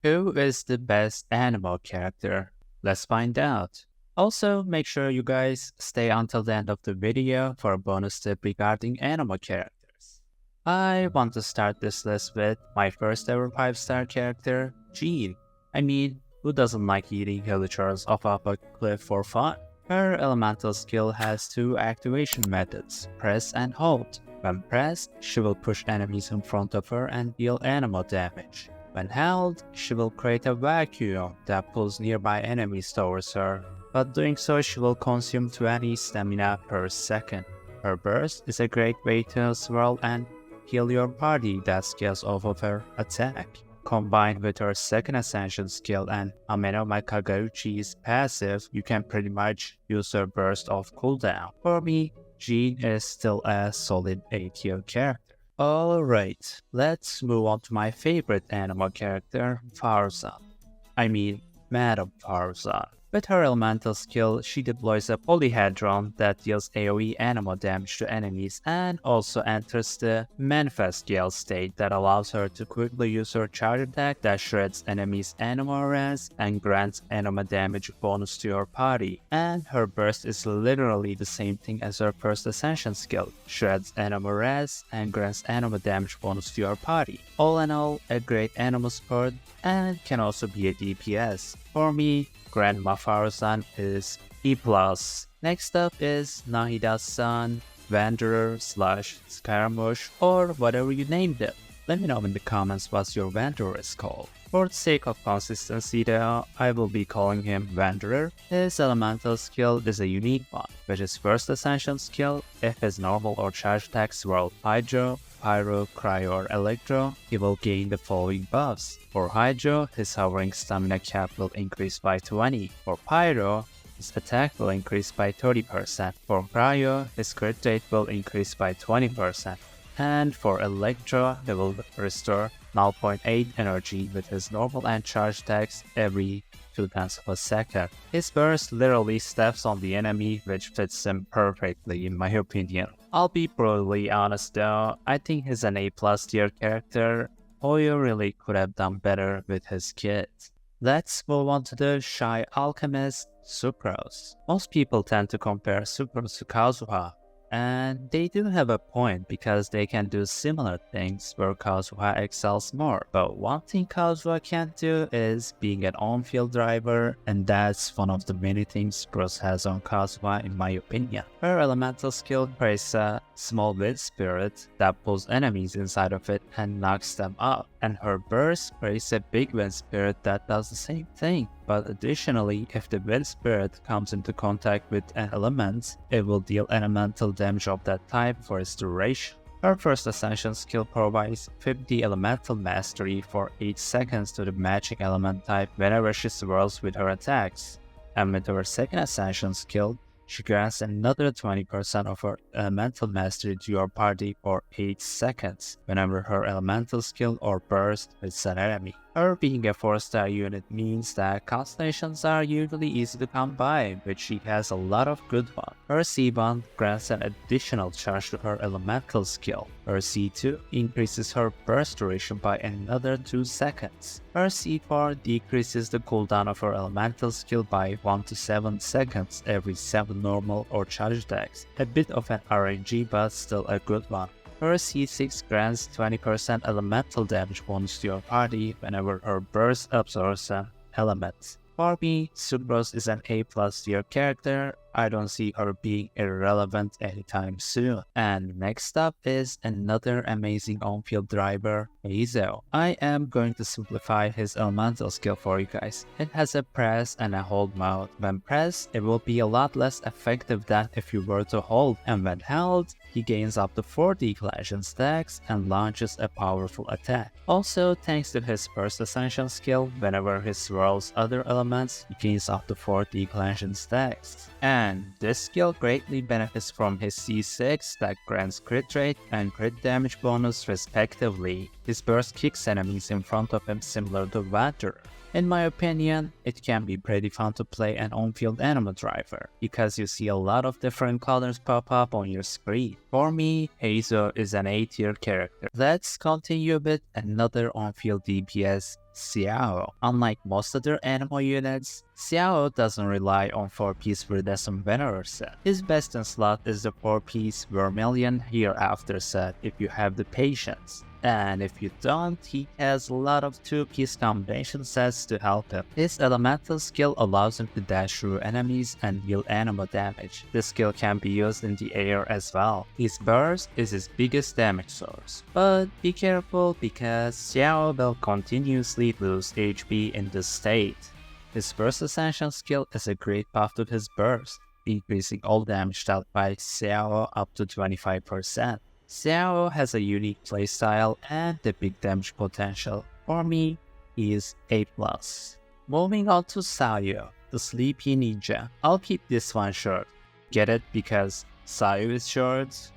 Who is the best Anemo character? Let's find out. Also, make sure you guys stay until the end of the video for a bonus tip regarding Anemo characters. I want to start this list with my first ever 5-star character, Jean. Who doesn't like eating villagers off of a cliff for fun? Her elemental skill has two activation methods, press and hold. When pressed, she will push enemies in front of her and deal animal damage. When held, she will create a vacuum that pulls nearby enemies towards her, but doing so she will consume 20 stamina per second. Her burst is a great way to swirl and heal your party that scales off of her attack. Combined with her second ascension skill and Anemo Kagauchi's passive, you can pretty much use her burst off cooldown. For me, Jean is still a solid A tier character. Alright, let's move on to my favorite Anemo character, Farzan. Madame Farzan. With her elemental skill, she deploys a polyhedron that deals AoE Anemo damage to enemies and also enters the Manifest Gale state that allows her to quickly use her charge attack that shreds enemies' Anemo res and grants Anemo damage bonus to your party. And her burst is literally the same thing as her first ascension skill, shreds Anemo res and grants Anemo damage bonus to your party. All in all, a great Anemo support and can also be a DPS. For me, Grandma Farzan is E+. Next up is Nahida's son, Wanderer / Scaramouche, or whatever you named it. Let me know in the comments what your Wanderer is called. For the sake of consistency though, I will be calling him Wanderer. His elemental skill is a unique one. With his first ascension skill, if his normal or charge attacks roll Hydro, Pyro, Cryo or Electro, he will gain the following buffs. For Hydro, his hovering stamina cap will increase by 20. For Pyro, his attack will increase by 30%. For Cryo, his crit rate will increase by 20%. And for Electro, he will restore 0.8 energy with his normal and charge attacks every 0.2 of a second. His burst literally steps on the enemy, which fits him perfectly in my opinion. I'll be brutally honest though, I think he's an A+ tier character. Oyo really could have done better with his kit. Let's move on to the Shy Alchemist, Sucrose. Most people tend to compare Sucrose to Kazuha, and they do have a point because they can do similar things where Kazuha excels more. But one thing Kazuha can't do is being an on-field driver, and that's one of the many things Sucrose has on Kazuha in my opinion. Her elemental skill creates a small wind spirit that pulls enemies inside of it and knocks them out, and her burst creates a big wind spirit that does the same thing. But additionally, if the wind spirit comes into contact with an element, it will deal elemental damage of that type for its duration. Her first ascension skill provides 50 elemental mastery for 8 seconds to the matching element type whenever she swirls with her attacks. And with her second ascension skill, she grants another 20% of her elemental mastery to your party for 8 seconds whenever her elemental skill or burst hits an enemy. Her being a 4-star unit means that constellations are usually easy to come by, but she has a lot of good ones. Her C1 grants an additional charge to her elemental skill. Her C2 increases her burst duration by another 2 seconds. Her C4 decreases the cooldown of her elemental skill by 1 to 7 seconds every 7 normal or charge attacks. A bit of an RNG but still a good one. Her C6 grants 20% elemental damage bonus to your party whenever her burst absorbs an element. For me, Sucrose is an A+ tier character. I don't see her being irrelevant anytime soon. And next up is another amazing on-field driver, Hazel. I am going to simplify his elemental skill for you guys. It has a press and a hold mode. When pressed, it will be a lot less effective than if you were to hold, and when held, he gains up to 4 declension stacks and launches a powerful attack. Also, thanks to his first ascension skill, whenever he swirls other elements, he gains up to 4 declension stacks. And this skill greatly benefits from his C6 that grants crit rate and crit damage bonus respectively. His burst kicks enemies in front of him similar to Wanderer. In my opinion, it can be pretty fun to play an on-field Anemo driver, because you see a lot of different colors pop up on your screen. For me, Hazel is an A tier character. Let's continue with another on-field DPS, Xiao. Unlike most other Anemo units, Xiao doesn't rely on 4-piece Viridescent Venerer set. His best in slot is the 4-piece Vermilion Hereafter set if you have the patience. And if you don't, he has a lot of 2-piece combination sets to help him. His elemental skill allows him to dash through enemies and deal Anemo damage. This skill can be used in the air as well. His burst is his biggest damage source. But be careful because Xiao will continuously lose HP in this state. His burst ascension skill is a great buff to his burst, increasing all damage dealt by Xiao up to 25%. Xiao has a unique playstyle and a big damage potential. For me, he is A+. Moving on to Sayu, the Sleepy Ninja. I'll keep this one short. Get it because Sayu is short?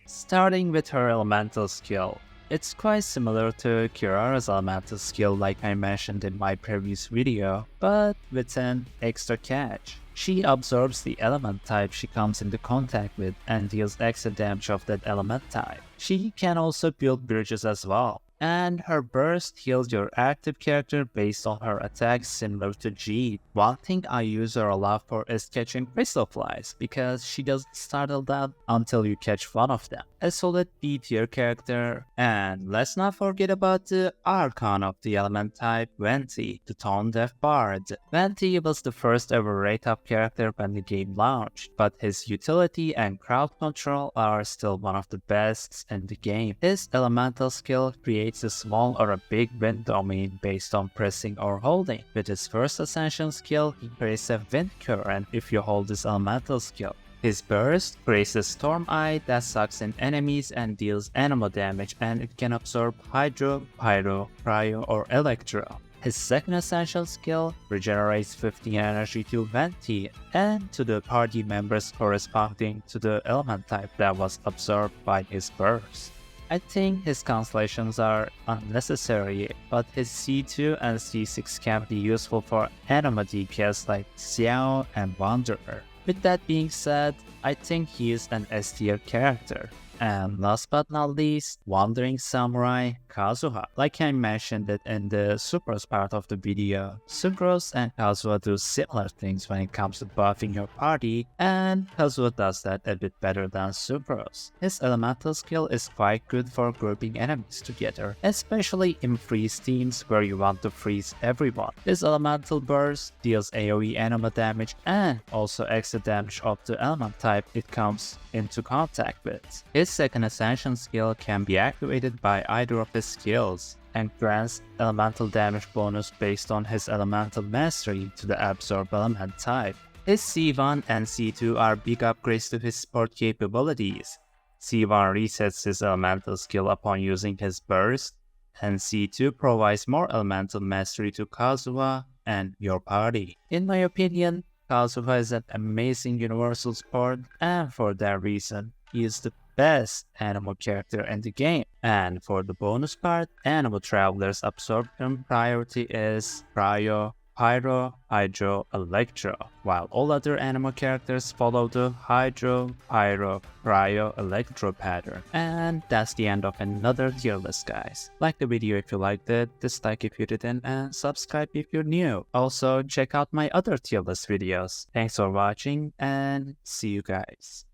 Starting with her elemental skill. It's quite similar to Kirara's elemental skill like I mentioned in my previous video, but with an extra catch. She absorbs the element type she comes into contact with and deals extra damage of that element type. She can also build bridges as well. And her burst heals your active character based on her attacks similar to G. One thing I use her a lot for is catching crystal flies because she doesn't startle them until you catch one of them. A solid B tier character. And let's not forget about the Archon of the element type, Venti, the Tone Deaf Bard. Venti was the first ever rate up character when the game launched, but his utility and crowd control are still one of the best in the game. His elemental skill creates a small or a big wind domain based on pressing or holding. With his first ascension skill, he creates a wind current if you hold his elemental skill. His burst creates a storm eye that sucks in enemies and deals Anemo damage, and it can absorb Hydro, Pyro, Cryo, or Electro. His second ascension skill regenerates 15 energy to Venti and to the party members corresponding to the element type that was absorbed by his burst. I think his constellations are unnecessary, but his C2 and C6 can be useful for Anemo DPS like Xiao and Wanderer. With that being said, I think he is an S tier character. And last but not least, Wandering Samurai Kazuha. Like I mentioned it in the Sucrose part of the video, Sucrose and Kazuha do similar things when it comes to buffing your party, and Kazuha does that a bit better than Sucrose. His elemental skill is quite good for grouping enemies together, especially in freeze teams where you want to freeze everyone. His elemental burst deals AoE Anemo damage and also extra damage of the element type it comes into contact with. His second ascension skill can be activated by either of his skills and grants elemental damage bonus based on his elemental mastery to the absorb element type. His C1 and C2 are big upgrades to his support capabilities. C1 resets his elemental skill upon using his burst, and C2 provides more elemental mastery to Kazuha and your party. In my opinion, Kazuha is an amazing universal support, and for that reason, he is the best Anemo character in the game. And for the bonus part, Anemo Traveler's absorption priority is Cryo, Pyro, Hydro, Electro, while all other Anemo characters follow the Hydro, Pyro, Cryo, Electro pattern. And that's the end of another tier list, guys. Like the video if you liked it, dislike if you didn't, and subscribe if you're new. Also, check out my other tier list videos. Thanks for watching, and see you guys.